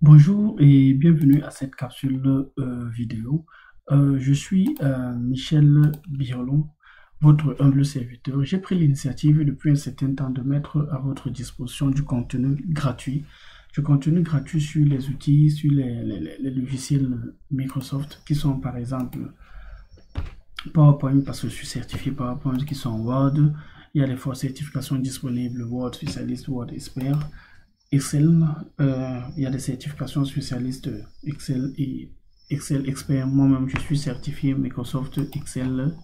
Bonjour et bienvenue à cette capsule vidéo. Je suis Michel Birlon, votre humble serviteur. J'ai pris l'initiative depuis un certain temps de mettre à votre disposition du contenu gratuit sur les outils, sur les logiciels Microsoft qui sont par exemple PowerPoint parce que je suis certifié PowerPoint qui sont Word. Il y a les certifications disponibles Word Specialist, Word Expert. Excel, il y a des certifications spécialistes Excel et Excel Expert. Moi-même, je suis certifié Microsoft Excel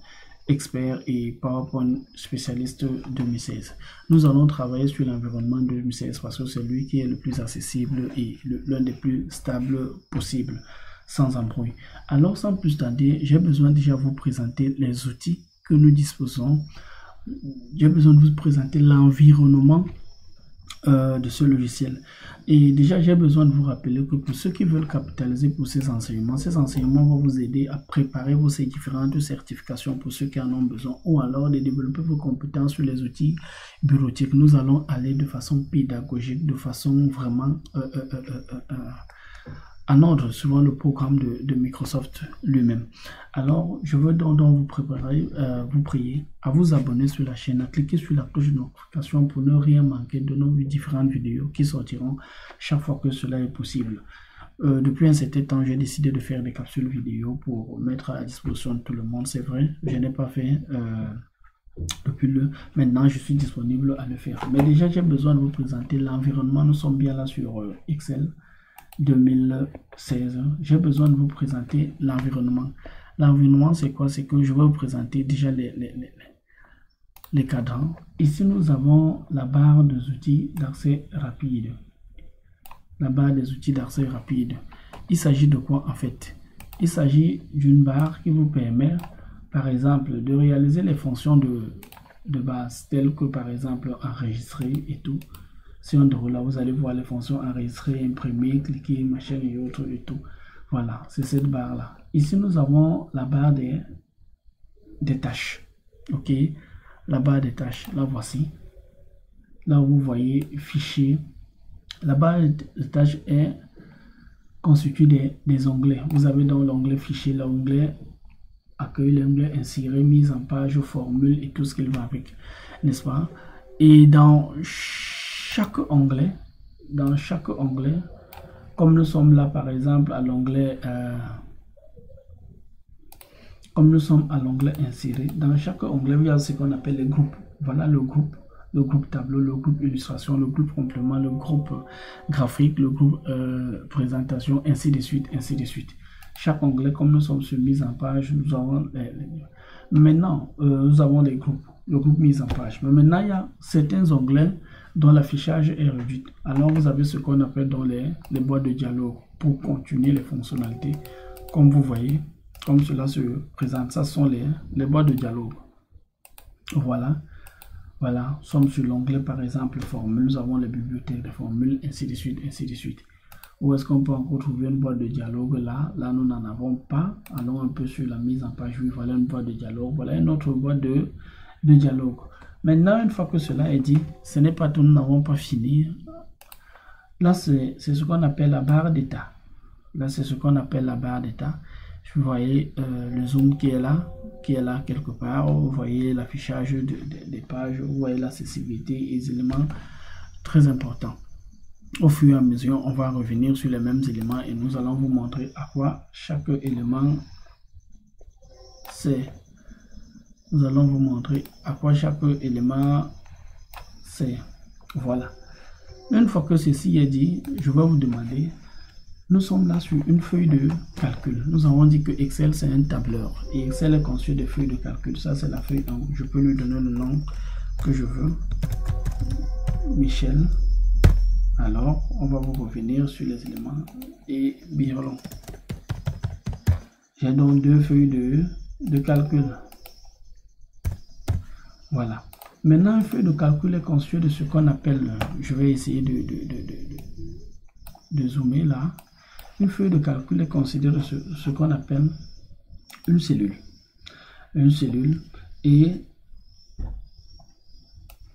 Expert et PowerPoint spécialiste 2016. Nous allons travailler sur l'environnement 2016 parce que c'est lui qui est le plus accessible et l'un des plus stables possibles, sans embrouille. Alors, sans plus tarder, j'ai besoin déjà de vous présenter les outils que nous disposons. J'ai besoin de vous présenter l'environnement de ce logiciel. Et déjà, j'ai besoin de vous rappeler que pour ceux qui veulent capitaliser pour ces enseignements vont vous aider à préparer vos différentes certifications pour ceux qui en ont besoin ou alors de développer vos compétences sur les outils bureautiques. Nous allons aller de façon pédagogique, de façon vraiment en ordre, suivant le programme de Microsoft lui-même. Alors, je veux donc vous préparer, vous prier à vous abonner sur la chaîne, à cliquer sur la cloche de notification pour ne rien manquer de nos différentes vidéos qui sortiront chaque fois que cela est possible. Depuis un certain temps, j'ai décidé de faire des capsules vidéo pour mettre à disposition de tout le monde. C'est vrai, je n'ai pas fait depuis maintenant, je suis disponible à le faire. Mais déjà, j'ai besoin de vous présenter l'environnement. Nous sommes bien là sur Excel 2016. J'ai besoin de vous présenter l'environnement. L'environnement, c'est quoi? C'est que je vais vous présenter déjà les cadrans. Ici, nous avons la barre des outils d'accès rapide. La barre des outils d'accès rapide. Il s'agit de quoi en fait? Il s'agit d'une barre qui vous permet, par exemple, de réaliser les fonctions de base, telles que par exemple enregistrer et tout. Si on déroule là, vous allez voir les fonctions enregistrer, imprimer, cliquer, machin et autres et tout. Voilà, c'est cette barre-là. Ici, nous avons la barre des tâches. OK? La barre des tâches, la voici. Là, vous voyez fichier. La barre des tâches est constituée des onglets. Vous avez dans l'onglet fichier, l'onglet accueil, l'onglet insérer, mise en page, formule et tout ce qui va avec. N'est-ce pas? Et dans chaque onglet, comme nous sommes là par exemple à l'onglet insérer, dans chaque onglet il y a ce qu'on appelle les groupes. Voilà le groupe tableau, le groupe illustration, le groupe complément, le groupe graphique, le groupe présentation, ainsi de suite, ainsi de suite. Chaque onglet, comme nous sommes sur mise en page, nous avons maintenant nous avons des groupes, le groupe mise en page. Mais maintenant il y a certains onglets dont l'affichage est réduit. Alors vous avez ce qu'on appelle dans les boîtes de dialogue pour continuer les fonctionnalités. Comme vous voyez, comme cela se présente, ça sont les boîtes de dialogue. Voilà. Voilà, nous sommes sur l'onglet par exemple formule, nous avons les bibliothèques de formules, ainsi de suite, ainsi de suite. Où est-ce qu'on peut encore trouver une boîte de dialogue là? Là, nous n'en avons pas. Allons un peu sur la mise en page. Oui, voilà une boîte de dialogue. Voilà une autre boîte de dialogue. Maintenant, une fois que cela est dit, ce n'est pas tout, nous n'avons pas fini. Là, c'est ce qu'on appelle la barre d'état. Là, c'est ce qu'on appelle la barre d'état. Vous voyez le zoom qui est là quelque part. Vous voyez l'affichage des pages. Vous voyez l'accessibilité et les éléments très importants. Au fur et à mesure, on va revenir sur les mêmes éléments et nous allons vous montrer à quoi chaque élément sert. Nous allons vous montrer à quoi chaque élément sert. Voilà. Une fois que ceci est dit, je vais vous demander, nous sommes là sur une feuille de calcul. Nous avons dit que Excel c'est un tableur et Excel est conçu de feuilles de calcul. Ça c'est la feuille 1. Je peux lui donner le nom que je veux. Michel. Alors, on va vous revenir sur les éléments et Birlon. J'ai donc deux feuilles de calcul. Voilà. Maintenant, une feuille de calcul est conçue de ce qu'on appelle, je vais essayer de zoomer là. Une feuille de calcul est considérée de ce qu'on appelle une cellule. Une cellule et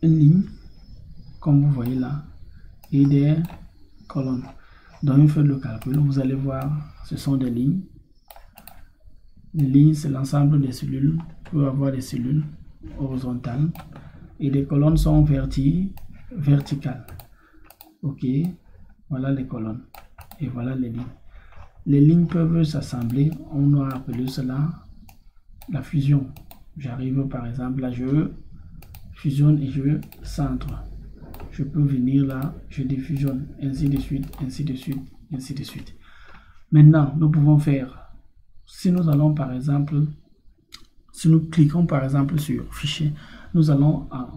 une ligne, comme vous voyez là, et des colonnes. dans une feuille de calcul, vous allez voir, ce sont des lignes. Les lignes, c'est l'ensemble des cellules. Vous pouvez avoir des cellules horizontales et les colonnes sont verticales. Ok, voilà les colonnes et voilà les lignes. Les lignes peuvent s'assembler, on a appelé cela la fusion. J'arrive par exemple là, je fusionne et je centre. Je peux venir là, je défusionne, ainsi de suite, ainsi de suite, ainsi de suite. Maintenant, nous pouvons faire, si nous allons par exemple, si nous cliquons par exemple sur fichier, nous allons à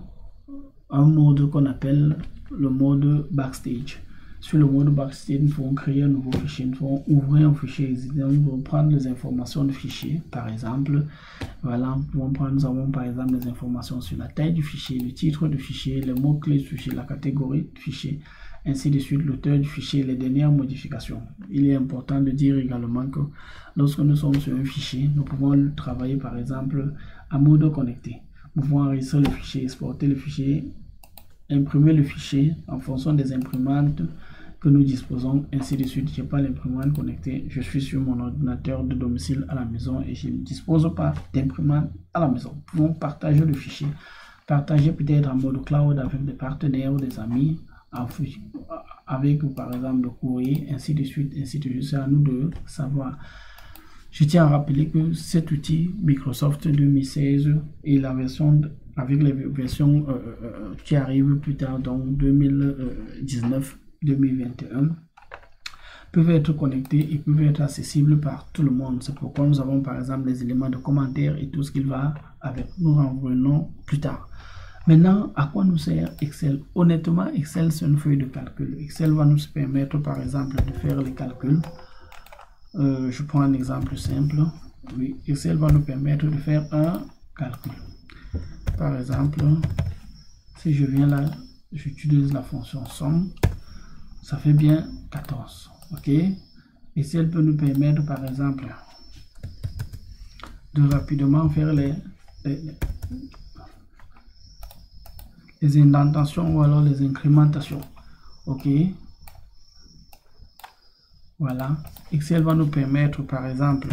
un mode qu'on appelle le mode backstage. Sur le mode backstage, nous pouvons créer un nouveau fichier, nous pouvons ouvrir un fichier existant, nous pouvons prendre les informations du fichier, par exemple. Voilà, nous avons par exemple les informations sur la taille du fichier, le titre du fichier, les mots-clés du fichier, la catégorie du fichier, ainsi de suite, l'auteur du fichier, les dernières modifications. Il est important de dire également que lorsque nous sommes sur un fichier, nous pouvons travailler par exemple en mode connecté. Nous pouvons enregistrer le fichier, exporter le fichier, imprimer le fichier en fonction des imprimantes que nous disposons, ainsi de suite. Je n'ai pas l'imprimante connectée, je suis sur mon ordinateur de domicile à la maison et je ne dispose pas d'imprimante à la maison. Nous pouvons partager le fichier, partager peut-être en mode cloud avec des partenaires ou des amis, avec par exemple le courrier, ainsi de suite, ainsi de suite. C'est à nous de savoir. Je tiens à rappeler que cet outil Microsoft 2016 et la version avec les versions qui arrivent plus tard, donc 2019-2021, peuvent être connectés et peuvent être accessibles par tout le monde. C'est pourquoi nous avons par exemple les éléments de commentaires et tout ce qu'il va avec. Nous en revenons plus tard. Maintenant, à quoi nous sert Excel? Honnêtement, Excel, c'est une feuille de calcul. Excel va nous permettre par exemple de faire les calculs. Je prends un exemple simple. Oui, Excel va nous permettre de faire un calcul. Par exemple, si je viens là, j'utilise la fonction somme, ça fait bien 14. Ok, Excel peut nous permettre par exemple de rapidement faire les indentations ou alors les incrémentations. Ok, voilà, Excel va nous permettre par exemple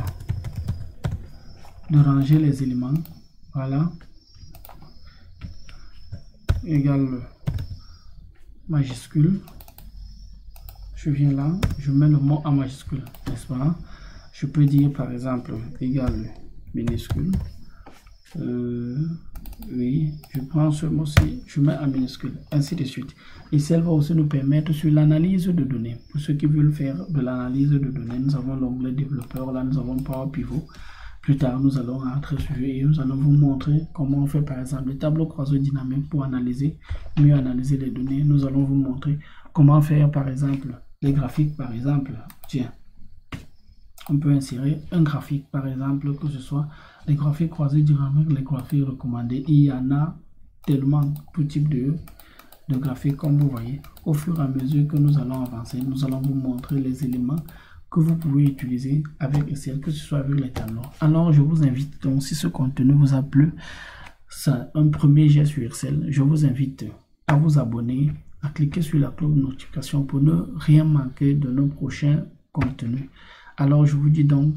de ranger les éléments. Voilà, égale majuscule. Je viens là, je mets le mot en majuscule, n'est-ce pas? Je peux dire par exemple égale minuscule. Oui, je prends ce mot-ci, je mets en minuscule, ainsi de suite. Et celle va aussi nous permettre sur l'analyse de données. Pour ceux qui veulent faire de l'analyse de données, nous avons l'onglet développeur, là nous avons Power Pivot. Plus tard, nous allons rentrer sur et nous allons vous montrer comment on fait par exemple les tableaux croisés dynamiques pour mieux analyser les données. Nous allons vous montrer comment faire par exemple les graphiques par exemple. Tiens, on peut insérer un graphique par exemple, que ce soit les graphiques croisés dynamiques, les graphiques recommandés. Il y en a tellement, tout type de graphiques comme vous voyez. Au fur et à mesure que nous allons avancer, nous allons vous montrer les éléments que vous pouvez utiliser avec Excel, que ce soit avec les tableaux. Alors, je vous invite, donc, si ce contenu vous a plu, c'est un premier jet sur Excel, je vous invite à vous abonner, à cliquer sur la cloche de notification pour ne rien manquer de nos prochains contenus. Alors, je vous dis donc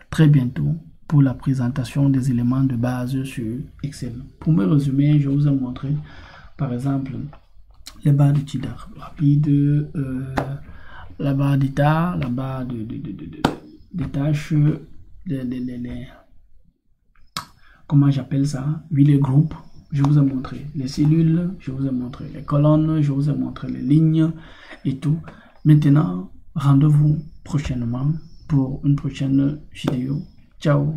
très bientôt pour la présentation des éléments de base sur Excel. Pour me résumer, je vous ai montré, par exemple, les barres de titres rapides, la barre d'état, la barre des tâches, comment j'appelle ça? Oui, les groupes, je vous ai montré les cellules, je vous ai montré les colonnes, je vous ai montré les lignes et tout. Maintenant, rendez-vous prochainement pour une prochaine vidéo. Ciao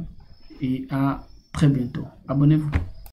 et à très bientôt. Abonnez-vous.